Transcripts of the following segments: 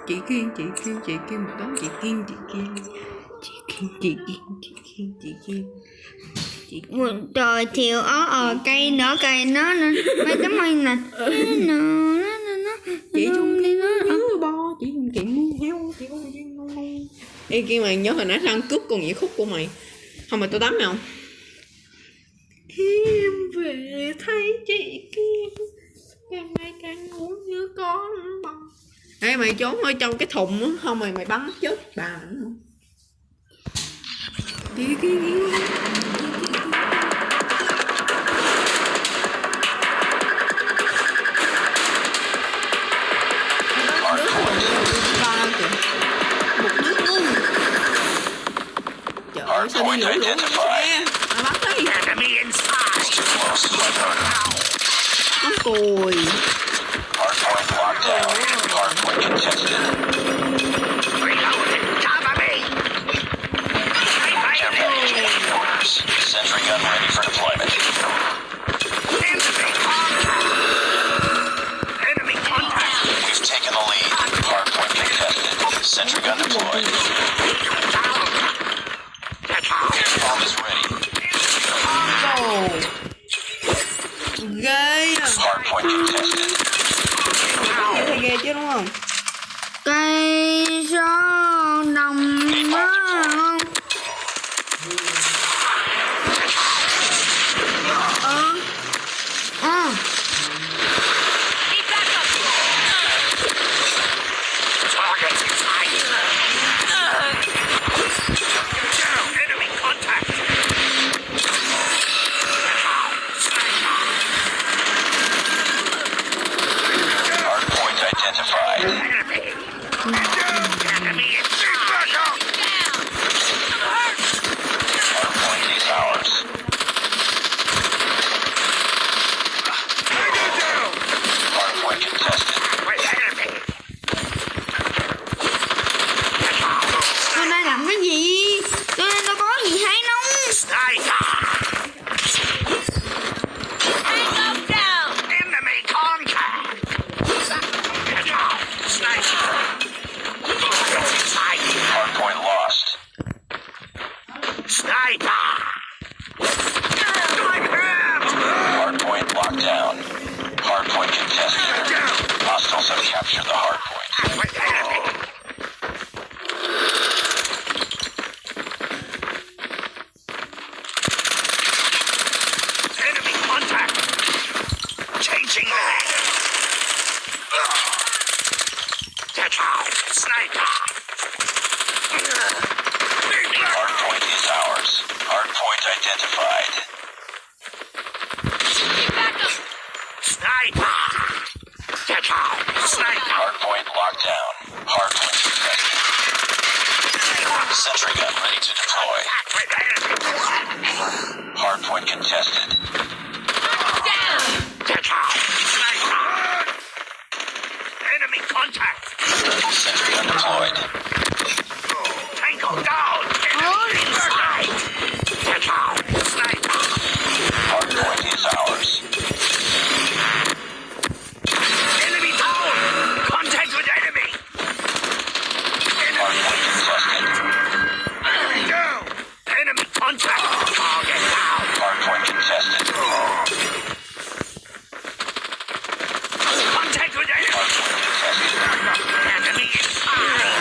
Chị Kiên một đống chị Kiên Trời thiều cây nữa mấy tấm hình nè. Chị chung đi nó bo chị mua heo chị con ngon. Ê kia mày nhớ hồi nãy răng cướp con nhị khúc của mày. Không mà tôi tắm mày không? Em về thấy chị Kiên càng ngày càng muốn như con bò. Ê mày trốn ở trong cái thùng á, không mày bắn chết bà ảnh không? Chị Kiên sao đi lũ nè bắn đi nó cùi Sentry gun ready for deployment. Enemy contact. We've taken the lead. Hardpoint contested. Sentry gun deployed. Bomb is ready. Ghê à. Hardpoint contested. Vậy thì ghê chứ đúng không? Cây số đồng á không? Sentry gun ready to deploy. Hardpoint contested. Enemy contact. Sentry gun deployed. Tango down. Enemy inside. Hardpoint is ours. Enemy down. Contact with enemy. Hardpoint contested. Enemy down. Enemy contact. Target down. Hardpoint contested. Contact with enemy. Hardpoint contested. Enemy inside.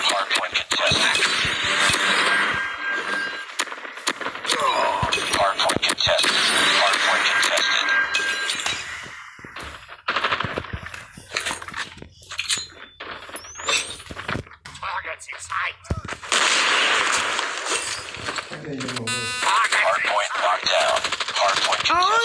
Hardpoint contested. Hardpoint contested. Hardpoint contested. Targets in sight. Hardpoint locked down. Hardpoint contested.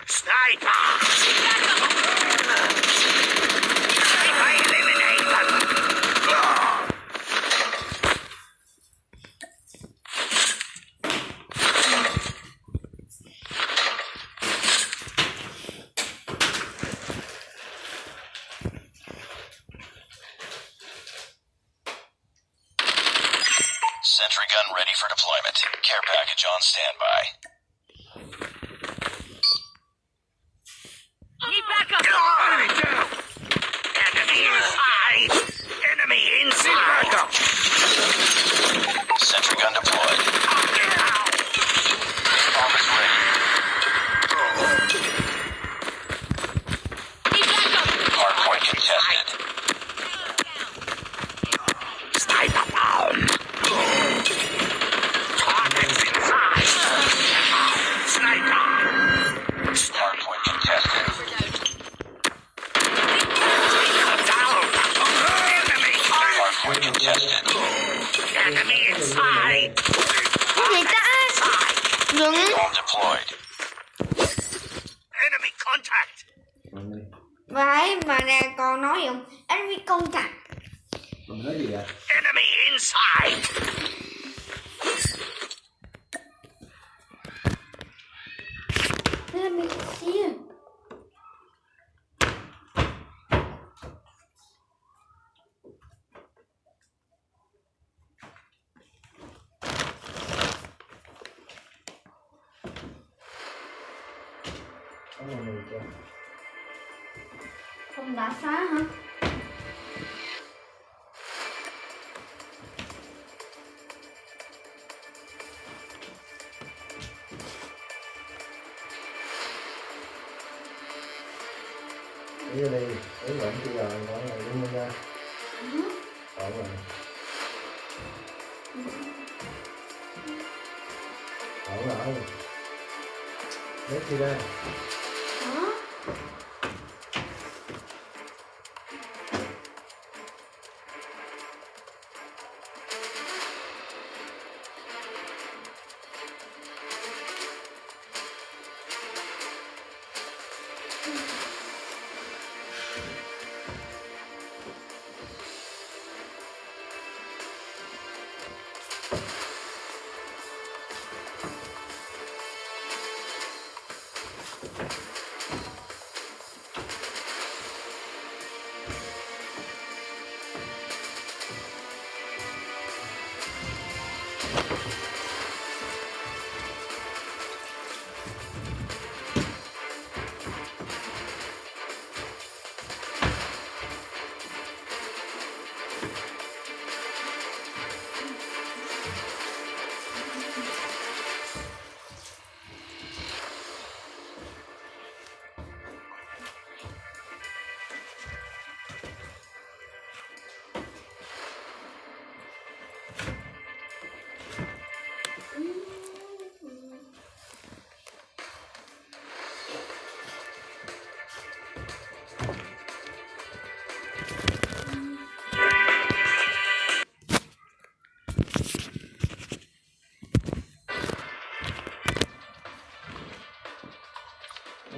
Sniper! Sniper eliminated! Sentry gun ready for deployment. Care package on standby. con nói gì không? Enemy contact. Mình nói gì vậy? Enemy inside! Enemy here. Có một người chưa? Không đã phá hả? Đi vô đi, ý lộn bây giờ gọi là đi ra. Gọi rồi. Gọi rồi. Lấy đi ra. Hả?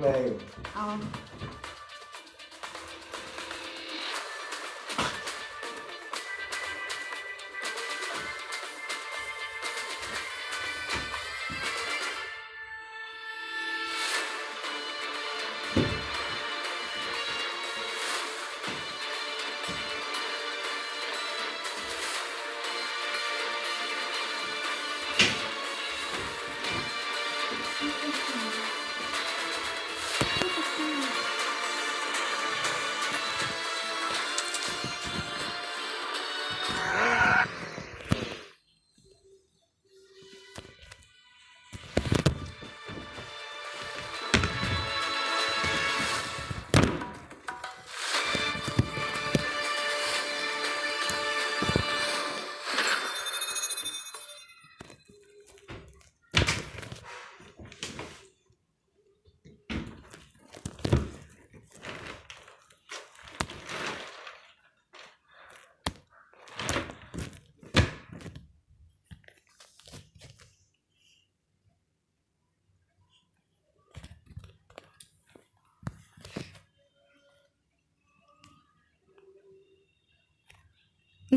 Này. Ờ.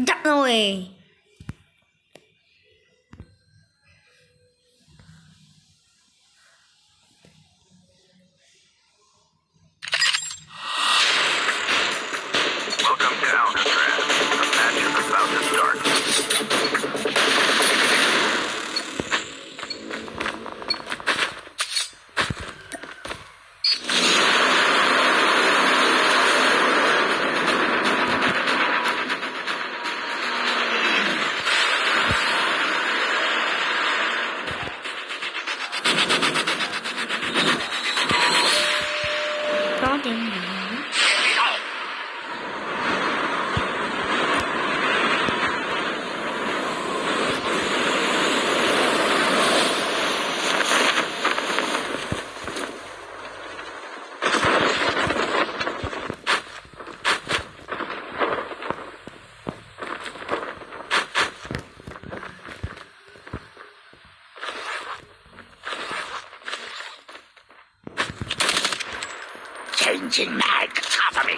Chắc rồi. Welcome to Alcatraz. The match is about to start. Có trên này. Changing mag, cover me.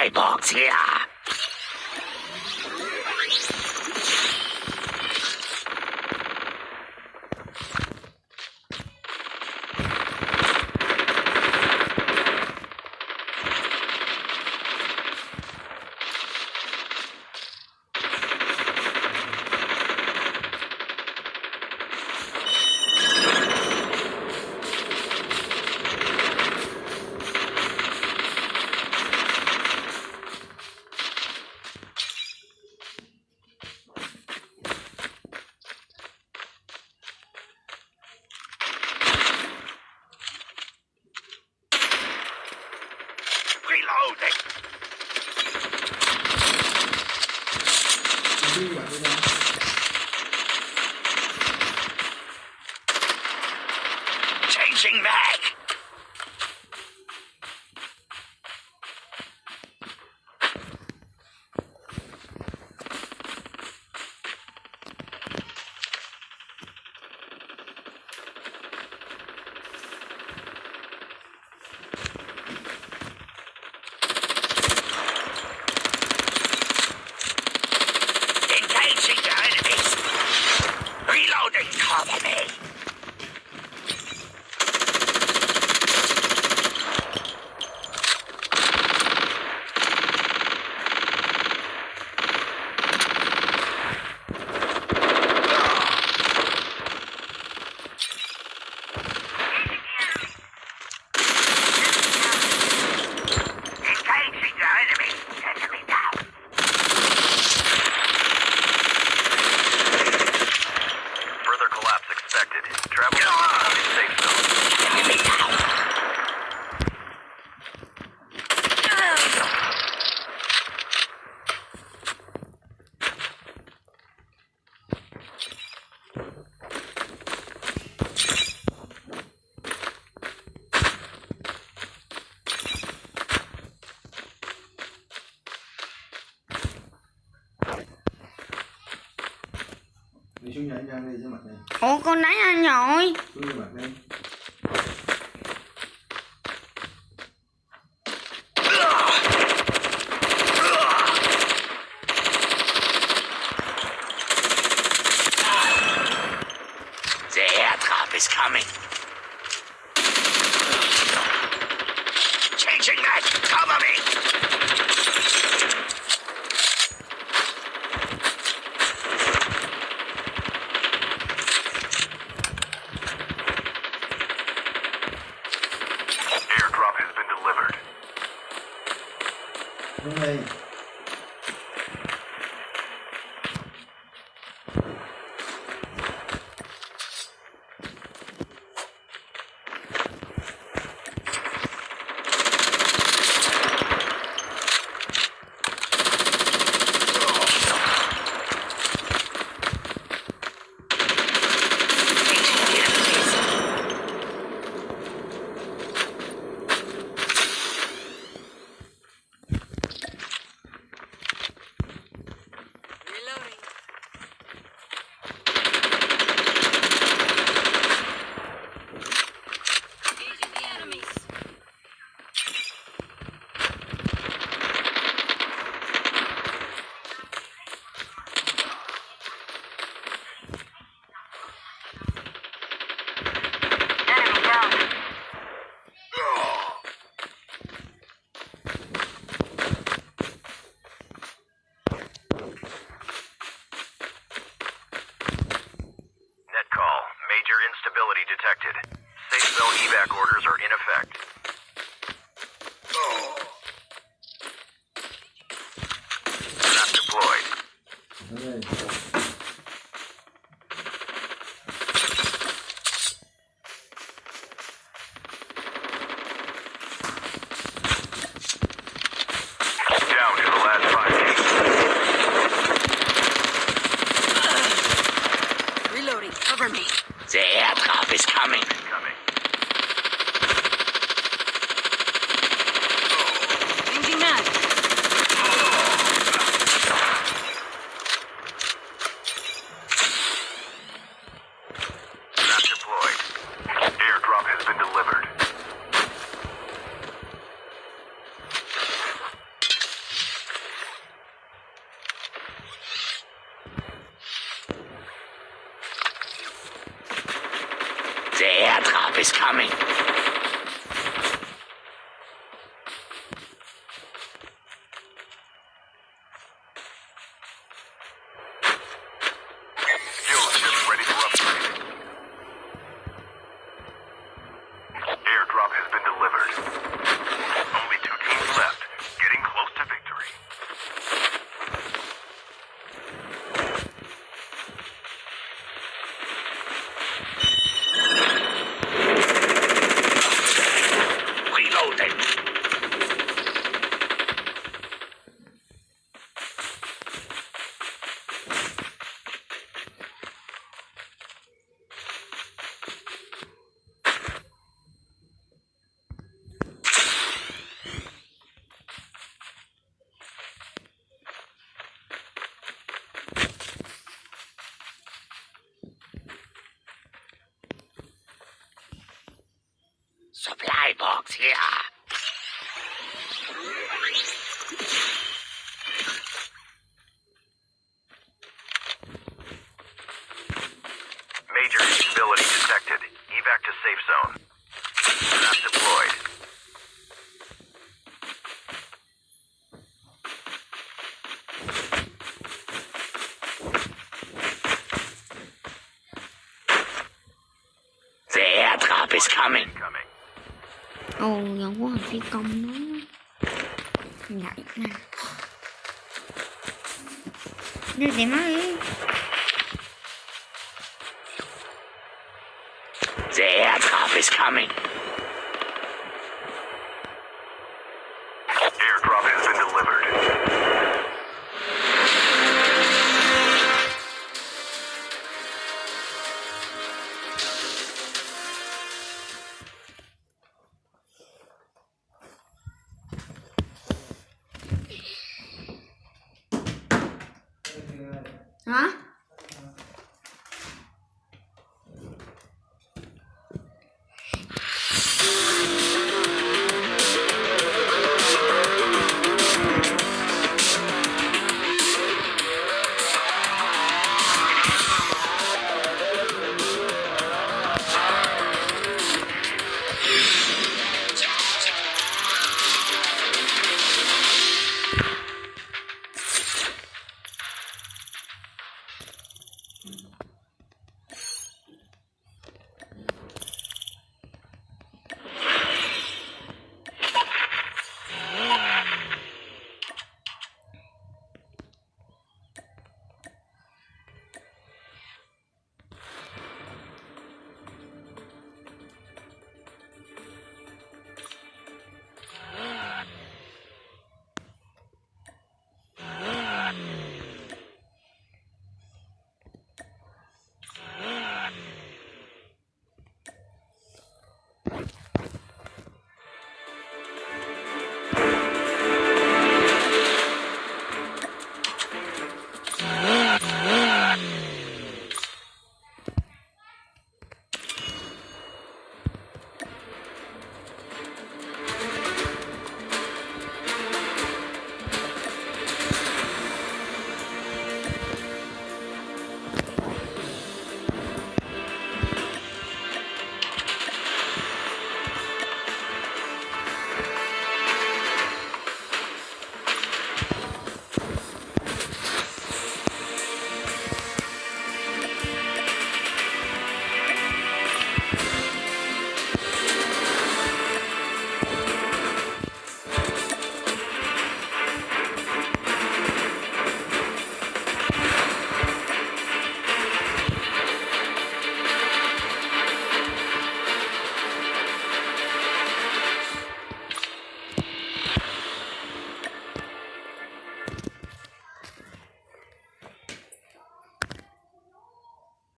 supply box here. Reloading. Đi bạn đi đâu? Changing mag. Engaging the enemies. Reloading. Cover me. Engaging the enemy. Enemy down. Further collapse expected. Travel to the safe zone. Enemy down. Đi xuống nhảy ra đi với mặt này. Ủa con đánh anh rồi. Xuống với mặt đi. The airdrop is coming. Changing mag. Cover me. Airdrop has been delivered. Xuống đi. Net call. Major instability detected. Safe zone evac orders are in effect. Map deployed. Xuống đi. Down to the last 5 teams. Reloading. Cover me. The airdrop is coming. Incoming. Changing mag. Map deployed. Airdrop has been delivered. The airdrop is coming. Fuel ship ready for upgrade. Airdrop has been delivered. Only 2 teams left, getting close to victory. Reloading. Supply box here. Major instability detected. Evac to safe zone. Not deployed. The airdrop is coming. Incoming. Ồ, giống của hình phi công đó. Nhảy nè. Đưa để mắt đi. The airdrop is coming.